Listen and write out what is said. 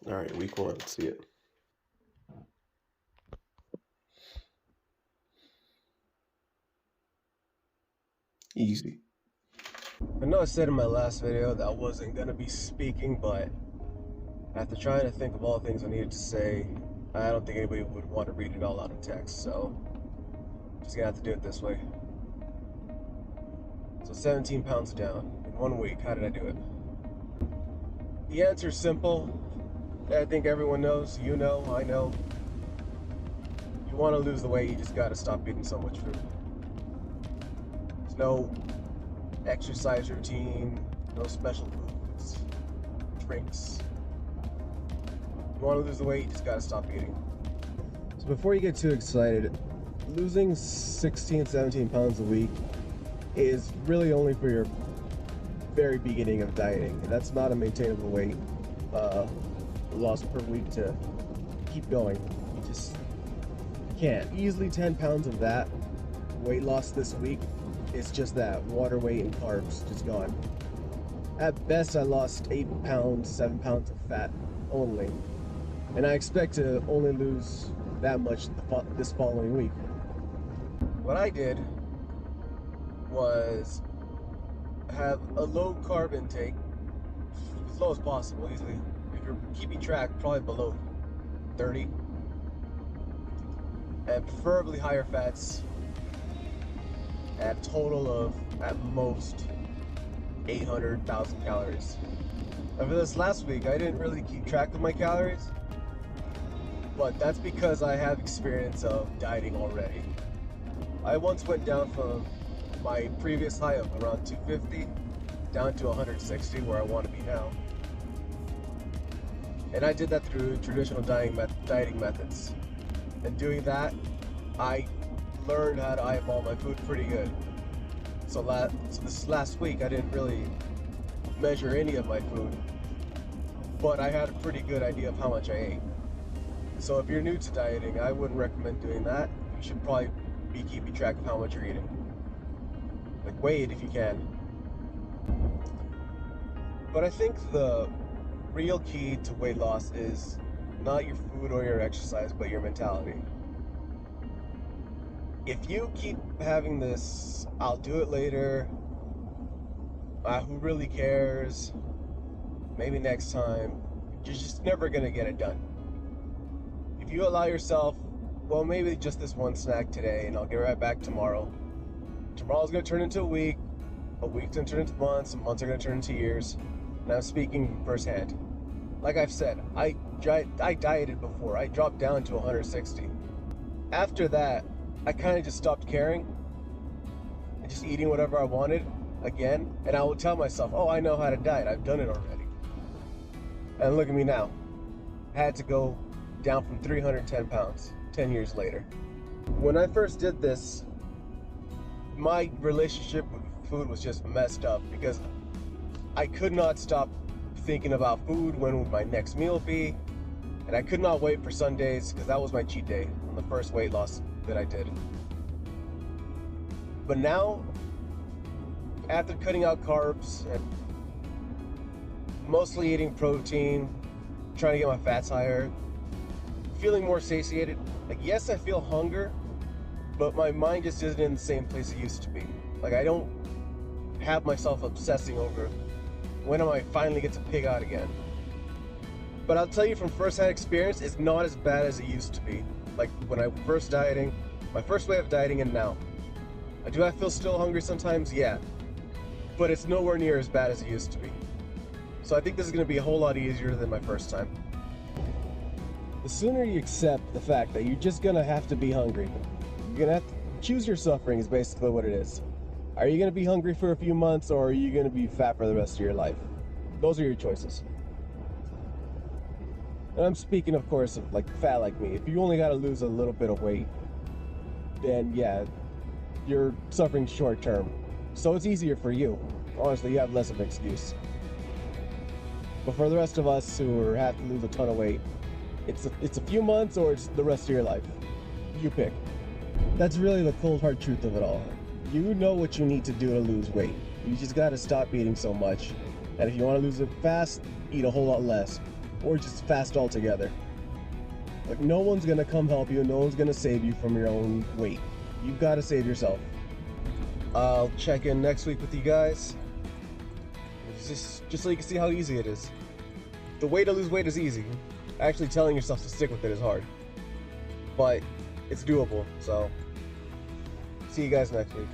All right, week one, let's see it. Easy. I know I said in my last video that I wasn't gonna be speaking, but after trying to think of all the things I needed to say, I don't think anybody would want to read it all out of text, so just gonna have to do it this way. So 17 pounds down in 1 week. How did I do it? The answer's simple. I think everyone knows, you know, I know. You want to lose the weight, you just gotta stop eating so much food. There's no exercise routine, no special foods, drinks. You want to lose the weight, you just gotta stop eating. So before you get too excited, losing 16, 17 pounds a week is really only for your very beginning of dieting. That's not a maintainable weight loss per week to keep going. You just can't. Easily 10 pounds of that weight loss this week is just that, water weight and carbs just gone. At best, I lost 8 pounds, 7 pounds of fat only. And I expect to only lose that much this following week. What I did was have a low carb intake, as low as possible, easily. If you're keeping track, probably below 30. And preferably higher fats at a total of, at most, 800,000 calories. And for this last week, I didn't really keep track of my calories, but that's because I have experience of dieting already. I once went down from my previous high of around 250 down to 160, where I want to be now. And I did that through traditional dieting methods. And doing that, I learned how to eyeball my food pretty good. So this last week, I didn't really measure any of my food, but I had a pretty good idea of how much I ate. So if you're new to dieting, I wouldn't recommend doing that. You should probably be keeping track of how much you're eating. Like, weigh it if you can. But I think the real key to weight loss is not your food or your exercise, but your mentality. If you keep having this, I'll do it later, who really cares, maybe next time, you're just never gonna get it done. If you allow yourself, well, maybe just this one snack today and I'll get right back tomorrow. Tomorrow's gonna turn into a week's gonna turn into months, and months are gonna turn into years. And I'm speaking firsthand. Like I've said, I dieted before. I dropped down to 160. After that, I kind of just stopped caring and just eating whatever I wanted again. And I would tell myself, oh, I know how to diet. I've done it already. And look at me now. I had to go down from 310 pounds 10 years later. When I first did this, my relationship with food was just messed up because I could not stop thinking about food. When would my next meal be? And I could not wait for Sundays because that was my cheat day on the first weight loss that I did. But now, after cutting out carbs and mostly eating protein, trying to get my fats higher, feeling more satiated. Like, yes, I feel hunger, but my mind just isn't in the same place it used to be. Like, I don't have myself obsessing over when am I finally get to pig out again. But I'll tell you from first-hand experience, it's not as bad as it used to be. Like when I first dieting, my first way of dieting, and now. Do I feel still hungry sometimes? Yeah. But it's nowhere near as bad as it used to be. So I think this is gonna be a whole lot easier than my first time. The sooner you accept the fact that you're just gonna have to be hungry, you're gonna have to choose your suffering is basically what it is. Are you gonna be hungry for a few months, or are you gonna be fat for the rest of your life? Those are your choices. And I'm speaking, of course, of like fat like me. If you only gotta lose a little bit of weight, then yeah, you're suffering short term. So it's easier for you. Honestly, you have less of an excuse. But for the rest of us who have to lose a ton of weight, it's a few months or it's the rest of your life. You pick. That's really the cold hard truth of it all. You know what you need to do to lose weight. You just gotta stop eating so much. And if you wanna lose it fast, eat a whole lot less. or just fast altogether. Like, no one's gonna come help you, no one's gonna save you from your own weight. You've got to save yourself. I'll check in next week with you guys. It's just so you can see how easy it is. The way to lose weight is easy. Actually telling yourself to stick with it is hard. But it's doable, so see you guys next week.